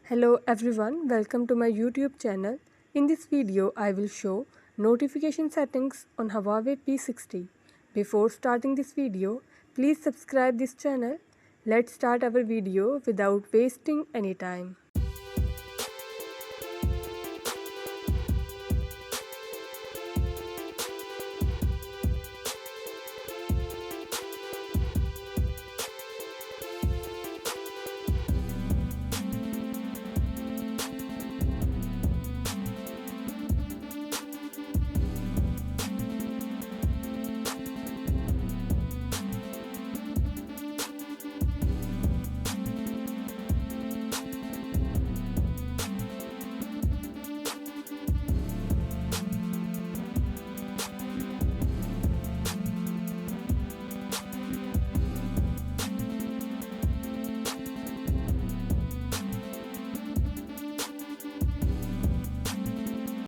Hello everyone, welcome to my YouTube channel. In this video, I will show notification settings on Huawei P60. Before starting this video, please subscribe this channel. Let's start our video without wasting any time.